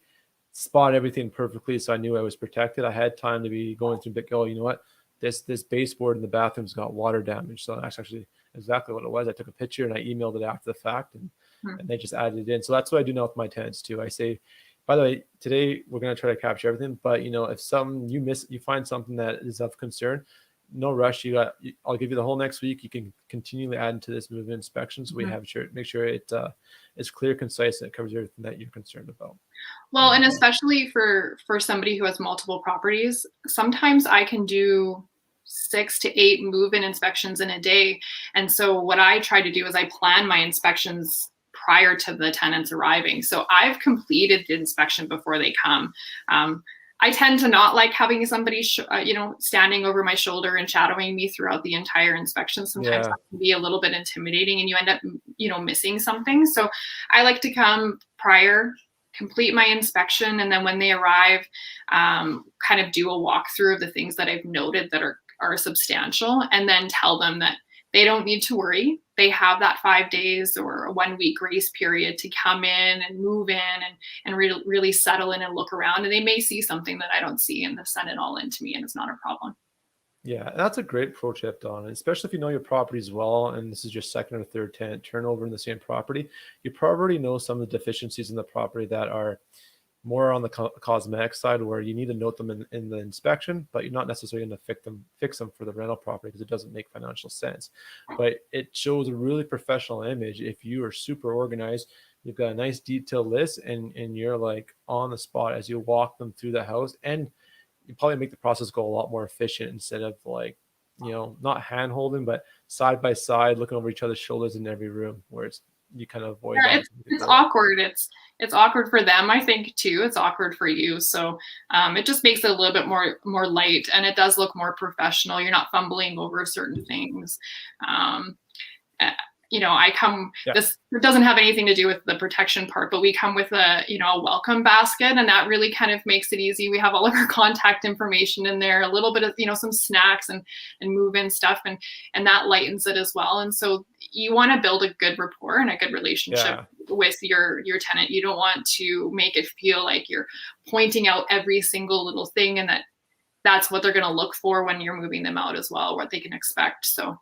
spot everything perfectly. So I knew I was protected. I had time to be going through oh, you know what? This baseboard in the bathroom's got water damage. So that's actually exactly what it was. I took a picture and I emailed it after the fact, and they just added it in. So that's what I do now with my tenants too. I say, by the way, today we're going to try to capture everything, but you know, if you find something that is of concern, no rush. I'll give you the whole next week. You can continually add into this movement inspection. So we make sure it is clear, concise, and it covers everything that you're concerned about. Well, and especially for somebody who has multiple properties, sometimes I can do 6 to 8 move-in inspections in a day. And so what I try to do is I plan my inspections prior to the tenants arriving. So I've completed the inspection before they come. I tend to not like having somebody, standing over my shoulder and shadowing me throughout the entire inspection. Sometimes that can be a little bit intimidating and you end up, missing something. So I like to come prior, complete my inspection, and then when they arrive, kind of do a walkthrough of the things that I've noted that are substantial, and then tell them that they don't need to worry. They have that 5 days or a 1 week grace period to come in and move in and really settle in and look around. And they may see something that I don't see and send it all in to me, and it's not a problem. Yeah, that's a great pro tip, Don, especially if you know your properties well, and this is your second or third tenant turnover in the same property. You probably know some of the deficiencies in the property that are more on the cosmetic side, where you need to note them in the inspection, but you're not necessarily going to fix them for the rental property because it doesn't make financial sense. But it shows a really professional image if you are super organized. You've got a nice detailed list, and you're like on the spot as you walk them through the house, and you probably make the process go a lot more efficient instead of not hand holding, but side by side, looking over each other's shoulders in every room, where you kind of avoid that. It's awkward. It's awkward for them, I think, too. It's awkward for you. So it just makes it a little bit more light, and it does look more professional. You're not fumbling over certain things. I come, this doesn't have anything to do with the protection part, but we come with a welcome basket, and that really kind of makes it easy. We have all of our contact information in there, a little bit of, some snacks and move-in stuff, and that lightens it as well. And so you want to build a good rapport and a good relationship with your tenant. You don't want to make it feel like you're pointing out every single little thing, and that's what they're going to look for when you're moving them out as well, what they can expect. So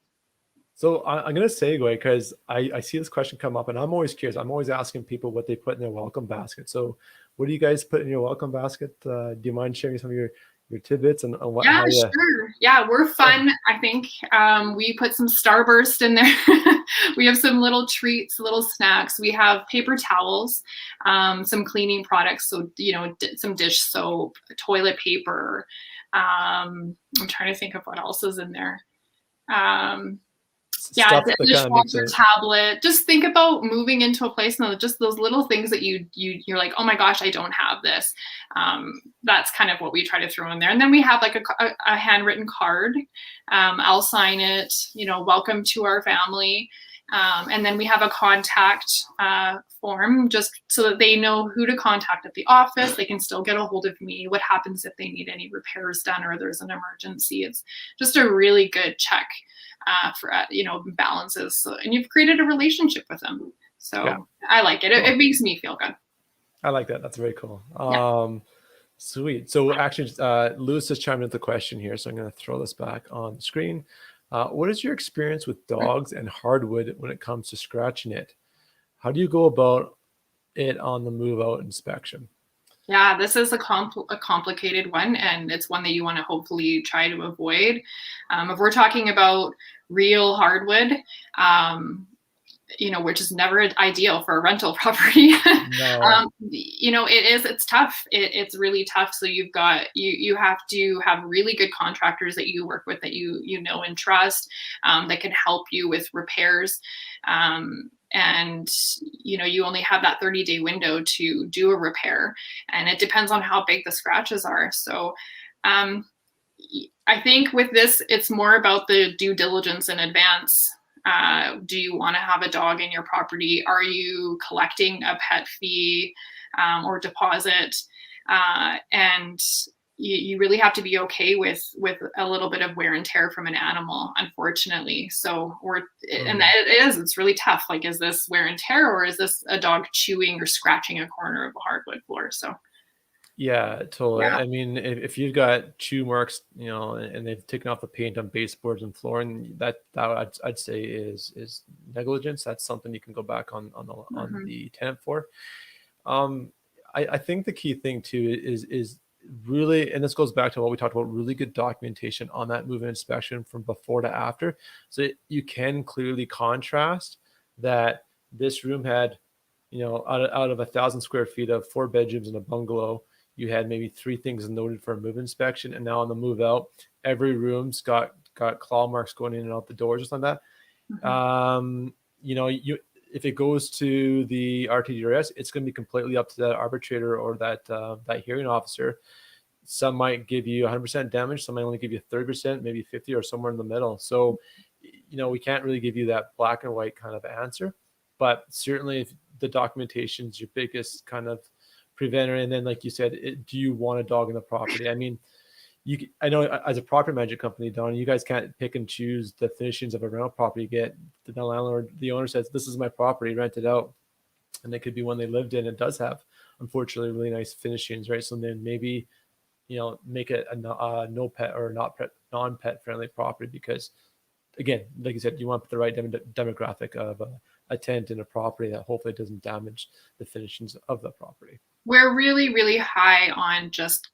I'm going to segue because I see this question come up, and I'm always curious. I'm always asking people what they put in their welcome basket. So what do you guys put in your welcome basket? Do you mind sharing some of your tidbits and what? Yeah, sure. Yeah, we're fun. I think we put some Starburst in there. We have some little treats, little snacks. We have paper towels, some cleaning products. So, some dish soap, toilet paper. I'm trying to think of what else is in there. Dishwasher tablet. Just think about moving into a place and just those little things that you're like, oh my gosh, I don't have this. That's kind of what we try to throw in there. And then we have like a handwritten card. I'll sign it, welcome to our family. And then we have a contact form just so that they know who to contact at the office. They can still get a hold of me. What happens if they need any repairs done or there's an emergency? It's just a really good check for balances. And you've created a relationship with them. So I like it. It makes me feel good. I like that. That's very cool. Sweet. So actually, Lewis just chimed into the question here. So I'm going to throw this back on the screen. What is your experience with dogs and hardwood when it comes to scratching it? How do you go about it on the move out inspection? Yeah, this is a complicated one, and it's one that you want to hopefully try to avoid. If we're talking about real hardwood, which is never ideal for a rental property. No. It's tough. It's really tough. So you have to have really good contractors that you work with, that you know and trust, that can help you with repairs. And you only have that 30-day window to do a repair, and it depends on how big the scratches are. So I think with this, it's more about the due diligence in advance. Do you want to have a dog in your property? Are you collecting a pet fee or deposit? And you really have to be okay with a little bit of wear and tear from an animal, unfortunately. So and it's really tough. Like, is this wear and tear, or is this a dog chewing or scratching a corner of a hardwood floor? So yeah, totally. Yeah. I mean, if you've got chew marks, and they've taken off the paint on baseboards and flooring, that I'd say is negligence. That's something you can go back on the tenant for. I think the key thing too is really, and this goes back to what we talked about, really good documentation on that move-in inspection from before to after. So you can clearly contrast that this room had, out of 1,000 square feet of 4 bedrooms and a bungalow, you had maybe 3 things noted for a move inspection. And now on the move out, every room's got claw marks going in and out the doors, just like that. Mm-hmm. If it goes to the RTDRS, it's going to be completely up to that arbitrator or that hearing officer. Some might give you 100% damage. Some might only give you 30%, maybe 50, or somewhere in the middle. So, we can't really give you that black and white kind of answer. But certainly, if the documentation is your biggest kind of preventer, and then, like you said, do you want a dog in the property? I mean, I know as a property management company, Don, you guys can't pick and choose the finishings of a rental property. You get the landlord, the owner says, this is my property, rent it out. And it could be one they lived in. It does have, unfortunately, really nice finishings, right? So then maybe, make it a no pet or non-pet friendly property, because again, like you said, you want the right demographic of a tenant in a property that hopefully doesn't damage the finishings of the property. We're really, really high on just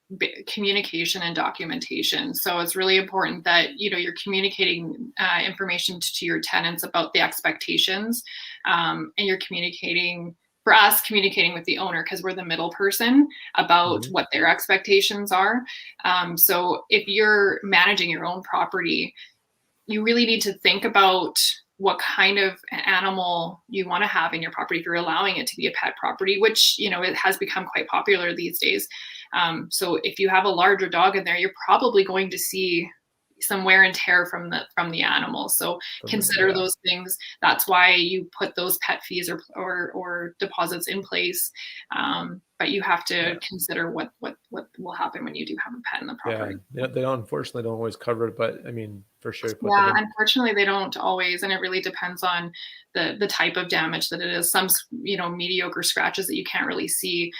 communication and documentation. So it's really important that, you're communicating information to your tenants about the expectations, and you're communicating with the owner, because we're the middle person about what their expectations are. So if you're managing your own property, you really need to think about what kind of animal you want to have in your property if you're allowing it to be a pet property, which, it has become quite popular these days. So if you have a larger dog in there, you're probably going to see some wear and tear from the animals. So consider those things. That's why you put those pet fees or deposits in place. But you have to consider what will happen when you do have a pet in the property. Yeah, they unfortunately don't always cover it, but I mean, for sure. Yeah, unfortunately they don't always, and it really depends on the type of damage that it is. Some, mediocre scratches that you can't really see,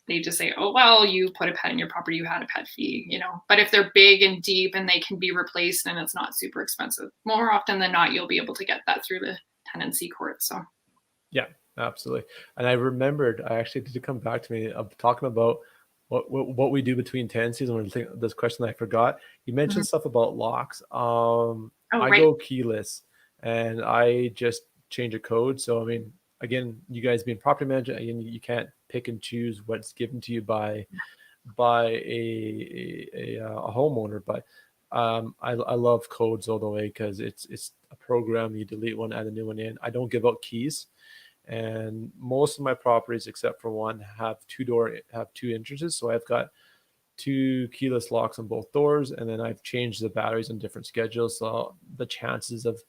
they just say, oh, well, you put a pet in your property, you had a pet fee, But if they're big and deep and they can be replaced and it's not super expensive, more often than not, you'll be able to get that through the tenancy court. So yeah, absolutely. And I remembered, I actually did come back to me of talking about what we do between tenancies. And this question that I forgot, you mentioned stuff about locks. I go keyless and I just change a code. So, I mean, again, you guys being property manager, you can't pick and choose what's given to you by a homeowner. But I love codes all the way because it's a program. You delete one, add a new one in. I don't give out keys. And most of my properties, except for one, have two entrances. So I've got 2 keyless locks on both doors, and then I've changed the batteries on different schedules. So the chances of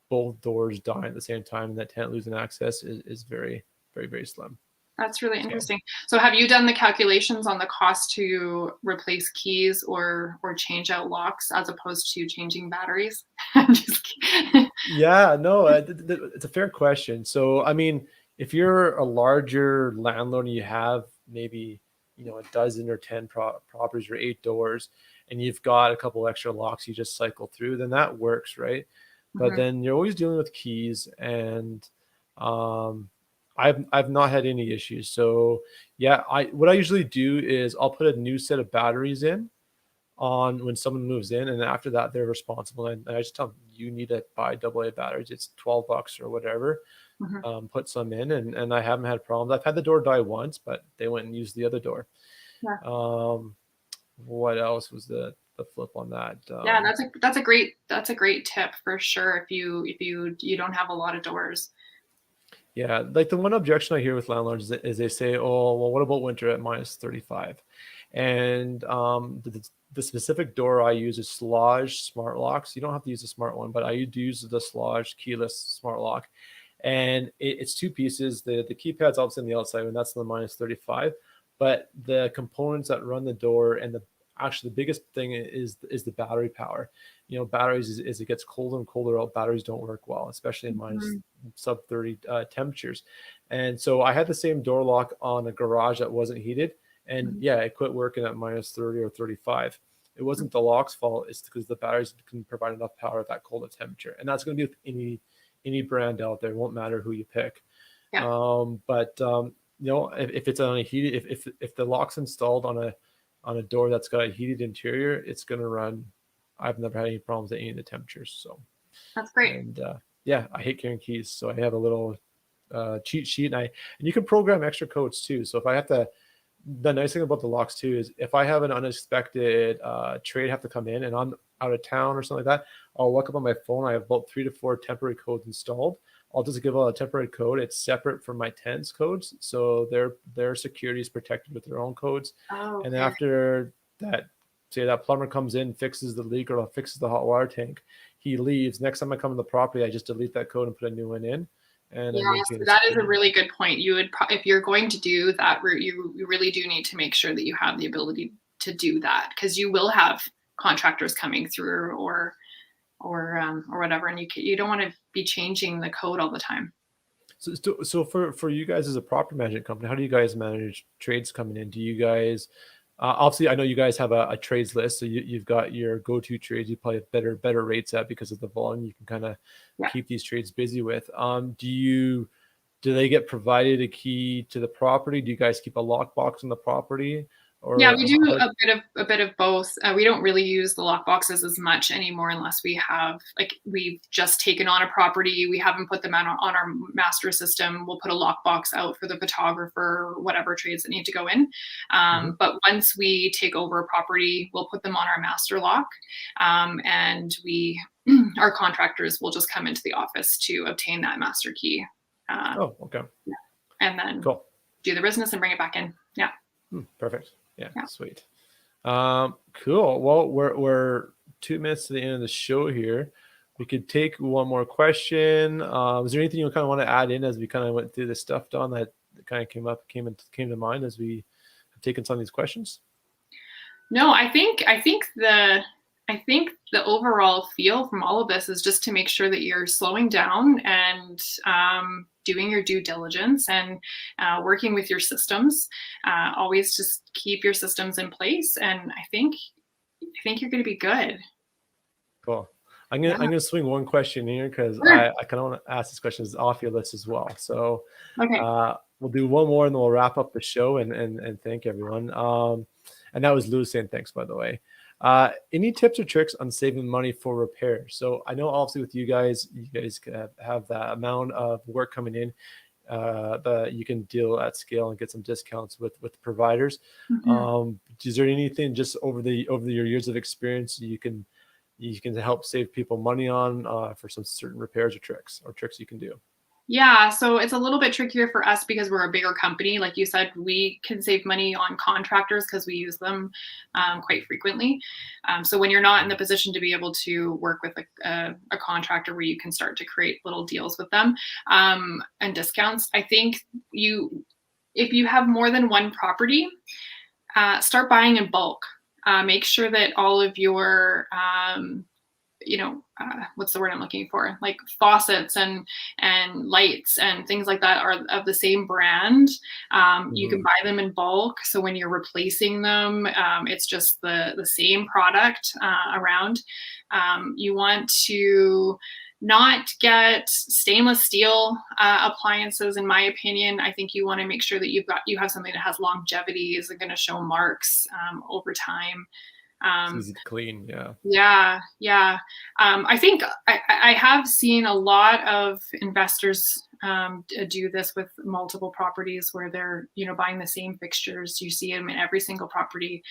both doors dying at the same time and that tenant losing access is very, very, very slim. That's really interesting. So have you done the calculations on the cost to replace keys or change out locks as opposed to changing batteries? I'm just kidding. Yeah, no, it's a fair question. So, I mean, if you're a larger landlord and you have maybe, a dozen or 10 properties or 8 doors, and you've got a couple extra locks you just cycle through, then that works, right? But then you're always dealing with keys, and I've not had any issues. So yeah, what I usually do is I'll put a new set of batteries in on when someone moves in, and after that they're responsible. And I just tell them, you need to buy AA batteries. It's $12 or whatever. Put some in, and I haven't had problems. I've had the door die once, but they went and used the other door. What else was the flip on that? Yeah, that's a great tip for sure. If you don't have a lot of doors. Yeah, like the one objection I hear with landlords is they say, oh, well, what about winter at -35? And the specific door I use is Slodge smart locks. You don't have to use a smart one, but I do use the Slodge keyless smart lock. And it's 2 pieces. The keypad's obviously on the outside, and that's the -35. But the components that run the door and the biggest thing is the battery power. Batteries, as it gets colder and colder out, batteries don't work well, especially in minus sub 30 temperatures. And so I had the same door lock on a garage that wasn't heated, and yeah, it quit working at -30 or 35. It wasn't the lock's fault. It's because the batteries can provide enough power at that colder temperature, and that's going to be with any brand out there. It won't matter who you pick. If it's on a heated, if the lock's installed on a door that's got a heated interior, it's going to run. I've never had any problems at any of the temperatures. So that's great. And I hate carrying keys, so I have a little cheat sheet, and you can program extra codes too. So if I have to, the nice thing about the locks too is if I have an unexpected trade have to come in and I'm out of town or something like that, I'll look up on my phone. I have about 3 to 4 temporary codes installed. I'll just give a temporary code. It's separate from my tenants codes, so their security is protected with their own codes. Okay. And after that, say that plumber comes in, fixes the leak or fixes the hot water tank, he leaves. Next time I come to the property, I just delete that code and put a new one in. And so that is a really good point. You would, if you're going to do that route, you really do need to make sure that you have the ability to do that, because you will have contractors coming through or whatever, and you don't want to be changing the code all the time. So for you guys as a property management company, how do you guys manage trades coming in? Do you guys obviously, I know you guys have a trades list, so you've got your go-to trades you probably have better rates at because of the volume you can kind of keep these trades busy with. Do they get provided a key to the property? Do you guys keep a lockbox on the property? Yeah, we do a bit of both. We don't really use the lock boxes as much anymore unless we've just taken on a property. We haven't put them on our master system. We'll put a lock box out for the photographer, whatever trades that need to go in. But once we take over a property, we'll put them on our master lock, and our contractors will just come into the office to obtain that master key. Okay. And then do the business and bring it back in. Yeah. Perfect. Yeah, sweet. Cool. Well, we're 2 minutes to the end of the show here. We could take one more question. Was there anything you kind of want to add in as we kind of went through this stuff, Don, that kind of came to mind as we have taken some of these questions? No, I think the overall feel from all of this is just to make sure that you're slowing down and doing your due diligence and working with your systems. Always just keep your systems in place, and I think you're going to be good. Cool. I'm gonna swing one question here because Sure. I kind of want to ask this question off your list as well. So Okay. we'll do one more and then we'll wrap up the show and thank everyone. And that was Lou saying thanks, by the way. Any tips or tricks on saving money for repairs? So I know obviously with you guys have that amount of work coming in that you can deal at scale and get some discounts with providers. Mm-hmm. Is there anything just over your years of experience you can help save people money on for some certain repairs or tricks you can do? Yeah, so it's a little bit trickier for us because we're a bigger company. Like you said, we can save money on contractors because we use them quite frequently. So when you're not in the position to be able to work with a contractor where you can start to create little deals with them and discounts, I think if you have more than one property, start buying in bulk. Make sure that all of your what's the word I'm looking for? Like faucets and lights and things like that are of the same brand. You can buy them in bulk. So when you're replacing them, it's just the same product around. You want to not get stainless steel appliances, in my opinion. I think you want to make sure that you have something that has longevity, isn't going to show marks over time. It's easy to clean. Yeah. I think I have seen a lot of investors do this with multiple properties where they're buying the same fixtures. You see them in every single property.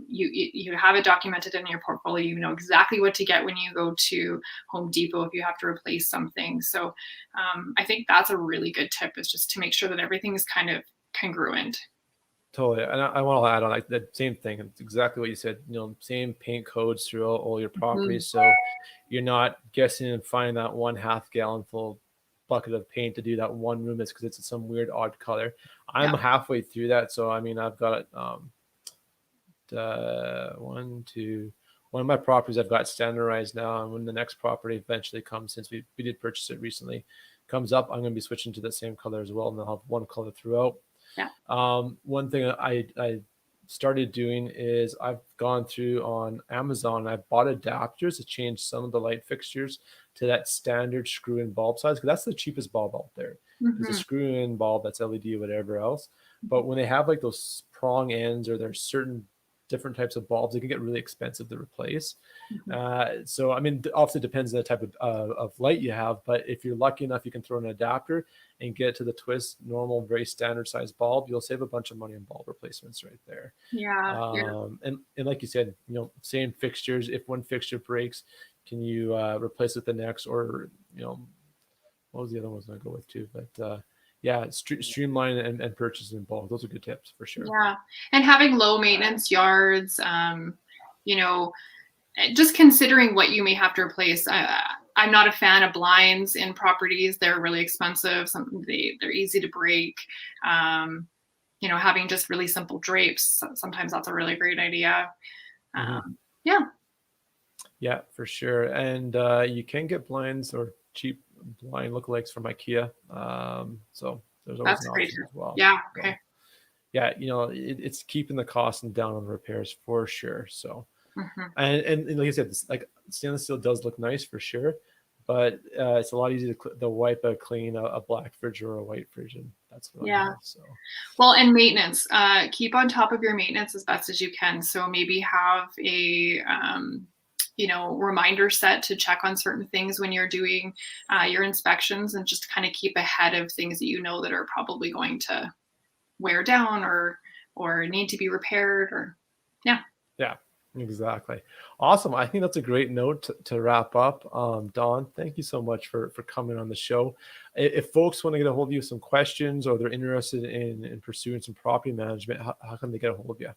You have it documented in your portfolio. You know exactly what to get when you go to Home Depot if you have to replace something. So I think that's a really good tip, is just to make sure that everything is kind of congruent. Totally. And I want to add on that same thing. It's exactly what you said, same paint codes throughout all your properties. So you're not guessing and finding that 1/2 gallon full bucket of paint to do that one room because it's some weird odd color. I'm halfway through that. So, I mean, I've got one of my properties I've got standardized now. And when the next property eventually comes, since we did purchase it recently, comes up, I'm going to be switching to the same color as well. And they'll have one color throughout. Yeah. One thing I started doing is I've gone through on Amazon. I bought adapters to change some of the light fixtures to that standard screw-in bulb size, because that's the cheapest bulb out there. There's a screw-in bulb that's LED or whatever else. But when they have like those prong ends or there's certain different types of bulbs, it can get really expensive to replace. So, I mean, obviously it depends on the type of light you have, but if you're lucky enough, you can throw an adapter and get to the twist, normal, very standard size bulb, you'll save a bunch of money on bulb replacements right there. And like you said, same fixtures. If one fixture breaks, can you replace it the next, or, what was the other one I was going to go with too? But streamline and purchase in bulk. Those are good tips for sure. Yeah. And having low maintenance yards, just considering what you may have to replace. I'm not a fan of blinds in properties. They're really expensive. They're easy to break. Having just really simple drapes, sometimes that's a really great idea. Yeah, for sure. And you can get blinds or cheap blind lookalikes from IKEA. So there's always an option as well. Yeah. Okay. So, yeah, it's keeping the cost down on repairs for sure. So, and like I said, like stainless steel does look nice for sure, but it's a lot easier to wipe out clean a black fridge or a white fridge, and that's what I have. So, well, and maintenance, keep on top of your maintenance as best as you can. So maybe have a reminder set to check on certain things when you're doing your inspections, and just kind of keep ahead of things that that are probably going to wear down or need to be repaired, or exactly. Awesome. I think that's a great note to wrap up. Don, thank you so much for coming on the show. If folks want to get a hold of you with some questions, or they're interested in pursuing some property management, how can they get a hold of you?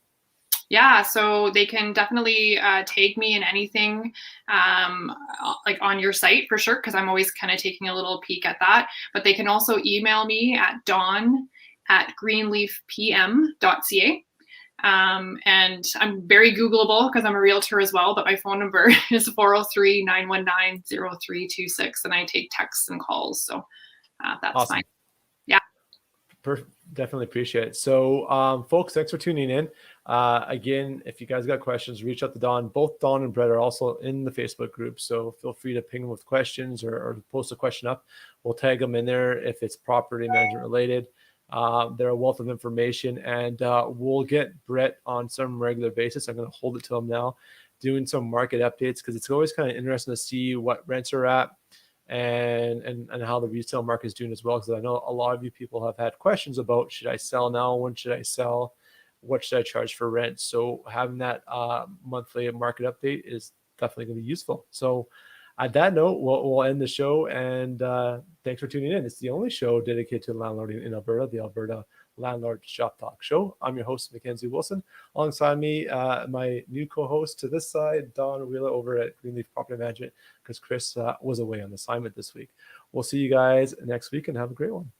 Yeah, so they can definitely tag me in anything like on your site for sure, because I'm always kind of taking a little peek at that. But they can also email me at dawn@greenleafpm.ca. And I'm very Googleable because I'm a realtor as well, but my phone number is 403-919-0326, and I take texts and calls. So that's Awesome. fine. Yeah. Definitely appreciate it. So, folks, thanks for tuning in. Again, if you guys got questions, reach out to Dawn. Both Dawn and Brett are also in the Facebook group, so feel free to ping them with questions or post a question up. We'll tag them in there if it's property management related. They're a wealth of information, and we'll get Brett on some regular basis. I'm going to hold it to him now, doing some market updates, because it's always kind of interesting to see what rents are at and how the resale market is doing as well. Because I know a lot of you people have had questions about, should I sell now? When should I sell? What should I charge for rent? So having that monthly market update is definitely going to be useful. So at that note, we'll end the show, and thanks for tuning in. It's the only show dedicated to landlording in Alberta, the Alberta Landlord Shoptalk show. I'm your host, Mackenzie Wilson. Alongside me, my new co-host to this side, Don Wheeler over at Greenleaf Property Management, because Chris was away on assignment this week. We'll see you guys next week, and have a great one.